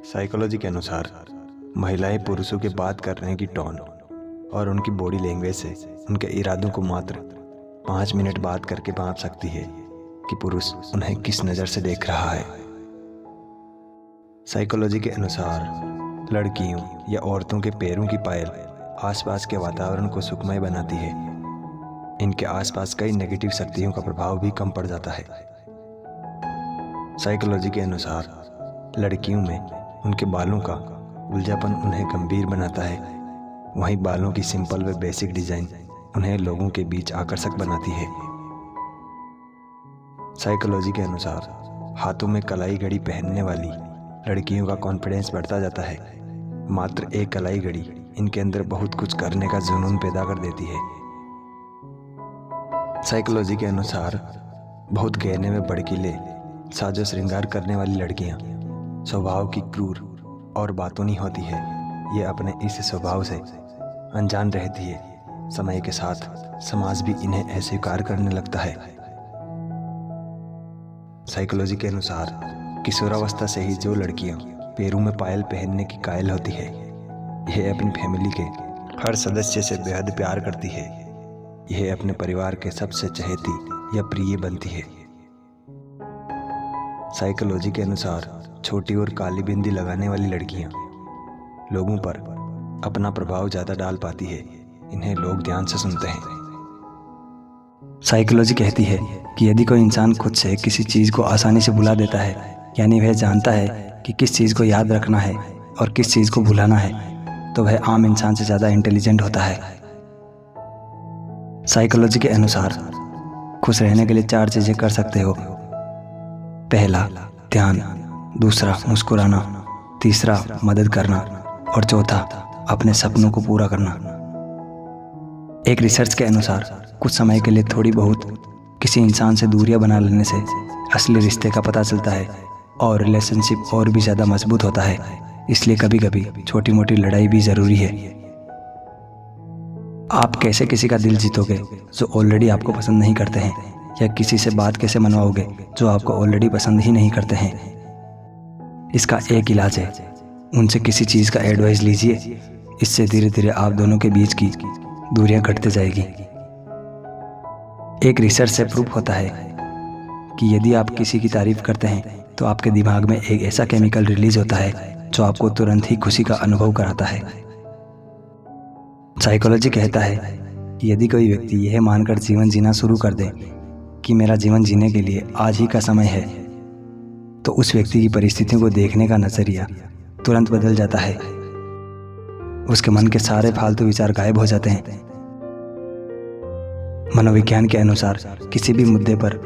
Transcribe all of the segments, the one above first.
Psychology के अनुसार महिलाएं पुरुषों के बात करने की टोन और उनकी बॉडी लैंग्वेज से उनके इरादों को मात्र 5 मिनट बात करके भांप सकती है कि पुरुष उन्हें किस नज़र से देख रहा है। साइकोलॉजी के अनुसार लड़कियों या औरतों के पैरों की पायल आसपास के वातावरण को सुखमय बनाती है। इनके आसपास कई नेगेटिव शक्तियों का प्रभाव भी कम पड़ जाता है। साइकोलॉजी के अनुसार लड़कियों में उनके बालों का उलझापन उन्हें गंभीर बनाता है, वहीं बालों की सिंपल व बेसिक डिजाइन उन्हें लोगों के बीच आकर्षक बनाती है। साइकोलॉजी के अनुसार हाथों में कलाई घड़ी पहनने वाली लड़कियों का कॉन्फिडेंस बढ़ता जाता है। मात्र एक कलाई घड़ी इनके अंदर बहुत कुछ करने का जुनून पैदा कर देती है। साइकोलॉजी के अनुसार बहुत गहने में भड़कीले साजो श्रृंगार करने वाली लड़कियां स्वभाव की क्रूर और बातूनी होती है। ये अपने इस स्वभाव से अनजान रहती है। समय के साथ समाज भी इन्हें अस्वीकार करने लगता है। साइकोलॉजी के अनुसार किशोरावस्था से ही जो लड़कियां पैरों में पायल पहनने की कायल होती है, यह अपनी फैमिली के हर सदस्य से बेहद प्यार करती है। यह अपने परिवार के सबसे चहेती या प्रिय बनती है। साइकोलॉजी के अनुसार छोटी और काली बिंदी लगाने वाली लड़कियां लोगों पर अपना प्रभाव ज़्यादा डाल पाती है। इन्हें लोग ध्यान से सुनते हैं। साइकोलॉजी कहती है कि यदि कोई इंसान खुद से किसी चीज़ को आसानी से भुला देता है, यानी वह जानता है कि किस चीज़ को याद रखना है और किस चीज़ को भुलाना है, तो वह आम इंसान से ज़्यादा इंटेलिजेंट होता है। साइकोलॉजी के अनुसार खुश रहने के लिए 4 चीज़ें कर सकते हो। पहला ध्यान, दूसरा मुस्कुराना, तीसरा मदद करना और चौथा अपने सपनों को पूरा करना। एक रिसर्च के अनुसार कुछ समय के लिए थोड़ी बहुत किसी इंसान से दूरियां बना लेने से असली रिश्ते का पता चलता है और रिलेशनशिप और भी ज़्यादा मजबूत होता है। इसलिए कभी कभी छोटी मोटी लड़ाई भी ज़रूरी है। आप कैसे किसी का दिल जीतोगे जो ऑलरेडी आपको पसंद नहीं करते हैं, या किसी से बात कैसे मनवाओगे जो आपको ऑलरेडी पसंद ही नहीं करते हैं? इसका एक इलाज है, उनसे किसी चीज़ का एडवाइस लीजिए। इससे धीरे धीरे आप दोनों के बीच की दूरियां घटते जाएगी। एक रिसर्च से प्रूफ होता है कि यदि आप किसी की तारीफ करते हैं तो आपके दिमाग में एक ऐसा केमिकल रिलीज होता है जो आपको तुरंत ही खुशी का अनुभव कराता है। साइकोलॉजी कहता है कि यदि कोई व्यक्ति यह मानकर जीवन जीना शुरू कर दे कि मेरा जीवन जीने के लिए आज ही का समय है, तो उस व्यक्ति की परिस्थितियों को देखने का नजरिया तुरंत बदल जाता है। उसके मन के सारे फालतू विचार गायब हो जाते हैं। मनोविज्ञान के अनुसार किसी भी मुद्दे पर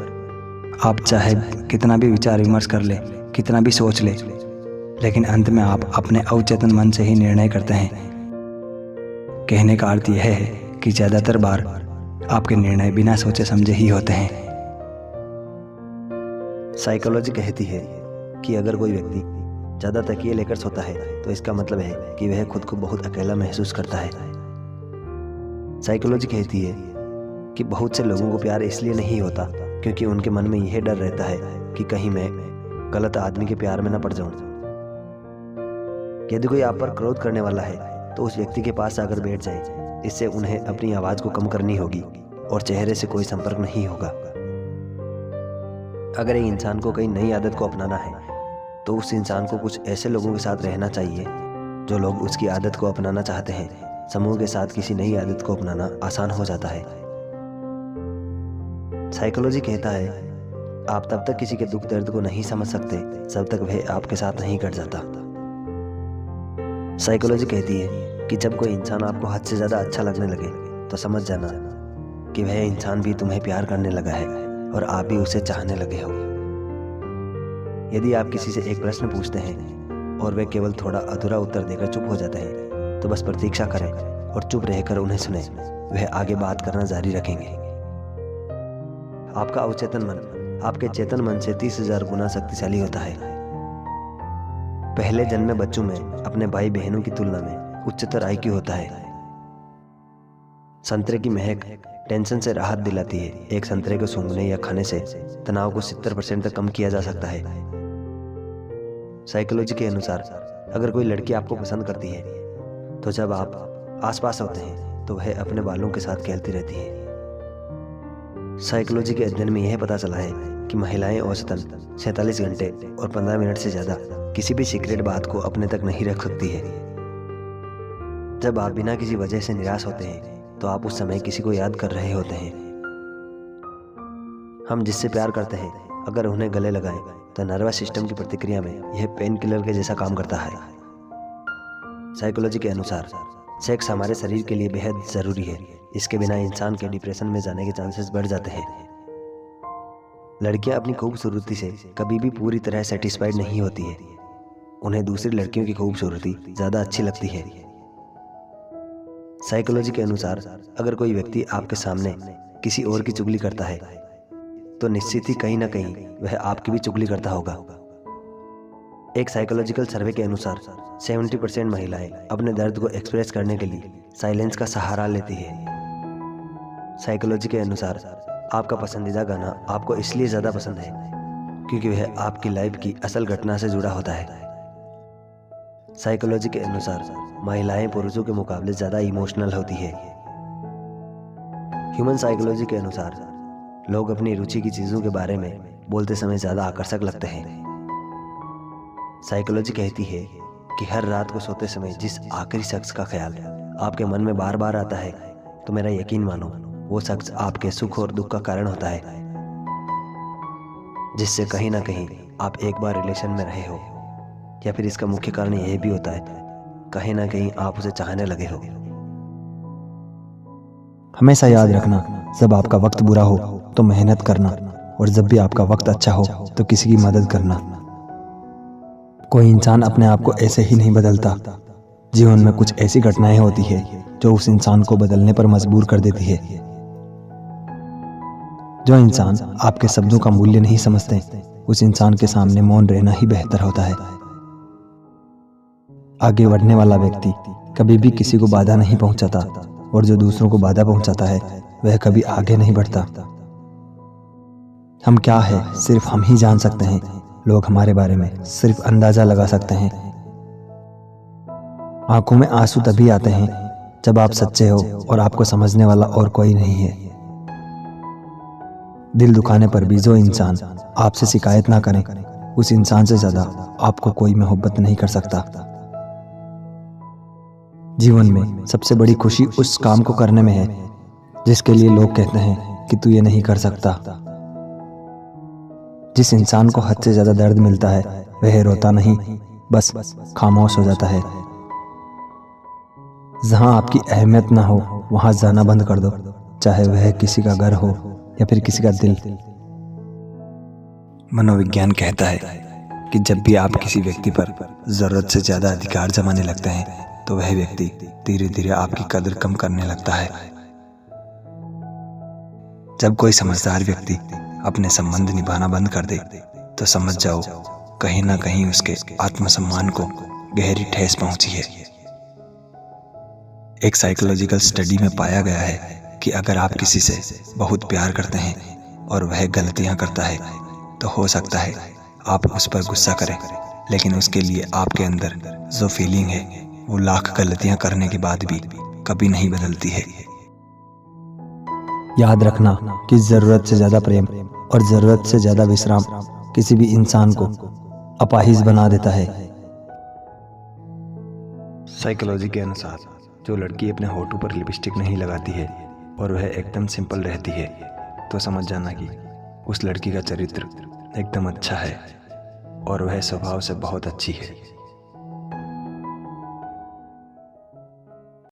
आप चाहे कितना भी विचार विमर्श कर ले, कितना भी सोच ले, लेकिन अंत में आप अपने अवचेतन मन से ही निर्णय करते हैं। कहने का अर्थ यह है कि ज़्यादातर बार आपके निर्णय बिना सोचे समझे ही होते हैं। साइकोलॉजी कहती है कि अगर कोई व्यक्ति ज़्यादा तकिए लेकर सोता है तो इसका मतलब है कि वह खुद को बहुत अकेला महसूस करता है। साइकोलॉजी कहती है कि बहुत से लोगों को प्यार इसलिए नहीं होता क्योंकि उनके मन में यह डर रहता है कि कहीं मैं गलत आदमी के प्यार में न पड़ जाऊं। यदि कोई आप पर क्रोध करने वाला है तो उस व्यक्ति के पास आकर बैठ जाए। इससे उन्हें अपनी आवाज़ को कम करनी होगी और चेहरे से कोई संपर्क नहीं होगा। अगर एक इंसान को कई नई आदत को अपनाना है तो उस इंसान को कुछ ऐसे लोगों के साथ रहना चाहिए जो लोग उसकी आदत को अपनाना चाहते हैं। समूह के साथ किसी नई आदत को अपनाना आसान हो जाता है। साइकोलॉजी कहता है आप तब तक किसी के दुख दर्द को नहीं समझ सकते जब तक वह आपके साथ नहीं घट जाता। साइकोलॉजी कहती है कि जब कोई इंसान आपको हद से ज़्यादा अच्छा लगने लगे तो समझ जाना कि वह इंसान भी तुम्हें प्यार करने लगा है और आप भी उसे चाहने लगे हो। यदि आप किसी से एक प्रश्न पूछते हैं और वे केवल थोड़ा अधूरा उत्तर देकर चुप हो जाते हैं, तो बस प्रतीक्षा करें और चुप रहकर उन्हें सुनें। वह आगे बात करना जारी रखेंगे। आपका अवचेतन मन आपके चेतन मन से 30,000 गुना शक्तिशाली होता है। पहले जन्मे बच्चों में अपने भाई बहनों की तुलना में उच्चतर IQ होता है। संतरे की महक टेंशन से राहत दिलाती है। एक संतरे को सूंघने या खाने से तनाव को 70% तक कम किया जा सकता है। साइकोलॉजी के अनुसार अगर कोई लड़की आपको पसंद करती है तो जब आप आसपास होते हैं तो वह अपने बालों के साथ खेलती रहती है। साइकोलॉजी के अध्ययन में यह पता चला है कि महिलाएं औसतन 47 घंटे और 15 मिनट से ज़्यादा किसी भी सीक्रेट बात को अपने तक नहीं रख सकती है। जब आप बिना किसी वजह से निराश होते हैं तो आप उस समय किसी को याद कर रहे होते हैं। हम जिससे प्यार करते हैं अगर उन्हें गले लगाएं तो नर्वस सिस्टम की प्रतिक्रिया में यह पेन किलर के जैसा काम करता है। साइकोलॉजी के अनुसार सेक्स हमारे शरीर के लिए बेहद ज़रूरी है। इसके बिना इंसान के डिप्रेशन में जाने के चांसेस बढ़ जाते हैं। लड़कियां अपनी खूबसूरती से कभी भी पूरी तरह सेटिस्फाइड नहीं होती है। उन्हें दूसरी लड़कियों की खूबसूरती ज़्यादा अच्छी लगती है। साइकोलॉजी के अनुसार अगर कोई व्यक्ति आपके सामने किसी और की चुगली करता है तो निश्चित ही कहीं ना कहीं वह आपकी भी चुगली करता होगा। एक साइकोलॉजिकल सर्वे के अनुसार 70% महिलाएं अपने दर्द को एक्सप्रेस करने के लिए साइलेंस का सहारा लेती है। साइकोलॉजी के अनुसार आपका पसंदीदा गाना आपको इसलिए ज़्यादा पसंद है क्योंकि वह आपकी लाइफ की असल घटना से जुड़ा होता है। साइकोलॉजी के अनुसार महिलाएं पुरुषों के मुकाबले ज़्यादा इमोशनल होती है। ह्यूमन साइकोलॉजी के अनुसार लोग अपनी रुचि की चीज़ों के बारे में बोलते समय ज़्यादा आकर्षक लगते हैं। साइकोलॉजी कहती है कि हर रात को सोते समय जिस आखिरी शख्स का ख्याल आपके मन में बार बार आता है तो मेरा यकीन मानो वो शख्स आपके सुख और दुख का कारण होता है, जिससे कहीं ना कहीं आप एक बार रिलेशन में रहे हो, या फिर इसका मुख्य कारण यह भी होता है कहीं ना कहीं आप उसे चाहने लगे हो। हमेशा याद रखना, जब आपका वक्त बुरा हो तो मेहनत करना, और जब भी आपका वक्त अच्छा हो तो किसी की मदद करना। कोई इंसान अपने आप को ऐसे ही नहीं बदलता। जीवन में कुछ ऐसी घटनाएं होती है जो उस इंसान को बदलने पर मजबूर कर देती है। जो इंसान आपके शब्दों का मूल्य नहीं समझते, उस इंसान के सामने मौन रहना ही बेहतर होता है। आगे बढ़ने वाला व्यक्ति कभी भी किसी को बाधा नहीं पहुंचाता, और जो दूसरों को बाधा पहुंचाता है वह कभी आगे नहीं बढ़ता। हम क्या है सिर्फ हम ही जान सकते हैं। लोग हमारे बारे में सिर्फ अंदाजा लगा सकते हैं। आंखों में आंसू तभी आते हैं जब आप सच्चे हो और आपको समझने वाला और कोई नहीं है। दिल दुखाने पर भी जो इंसान आपसे शिकायत ना करें, उस इंसान से ज्यादा आपको कोई मोहब्बत नहीं कर सकता। जीवन में सबसे बड़ी खुशी उस काम को करने में है जिसके लिए लोग कहते हैं कि तू ये नहीं कर सकता। जिस इंसान को हद से ज्यादा दर्द मिलता है वह रोता नहीं, बस खामोश हो जाता है। जहां आपकी अहमियत ना हो वहां जाना बंद कर दो, चाहे वह किसी का घर हो या फिर किसी का दिल। मनोविज्ञान कहता है कि जब भी आप किसी व्यक्ति पर जरूरत से ज्यादा अधिकार जमाने लगते हैं तो वह व्यक्ति धीरे धीरे आपकी कदर कम करने लगता है। जब कोई समझदार व्यक्ति अपने संबंध निभाना बंद कर दे तो समझ जाओ कहीं ना कहीं उसके आत्मसम्मान को गहरी ठेस पहुंची है। एक साइकोलॉजिकल स्टडी में पाया गया है कि अगर आप किसी से बहुत प्यार करते हैं और वह गलतियां करता है तो हो सकता है आप उस पर गुस्सा करें, लेकिन उसके लिए आपके अंदर जो फीलिंग है वो लाख गलतियां करने के बाद भी कभी नहीं बदलती है। याद रखना कि जरूरत से ज्यादा प्रेम और जरूरत से ज्यादा विश्राम किसी भी इंसान को अपाहिज बना देता है। साइकोलॉजी के अनुसार जो लड़की अपने होठों पर लिपस्टिक नहीं लगाती है और वह एकदम सिंपल रहती है तो समझ जाना कि उस लड़की का चरित्र एकदम अच्छा है और वह स्वभाव से बहुत अच्छी है।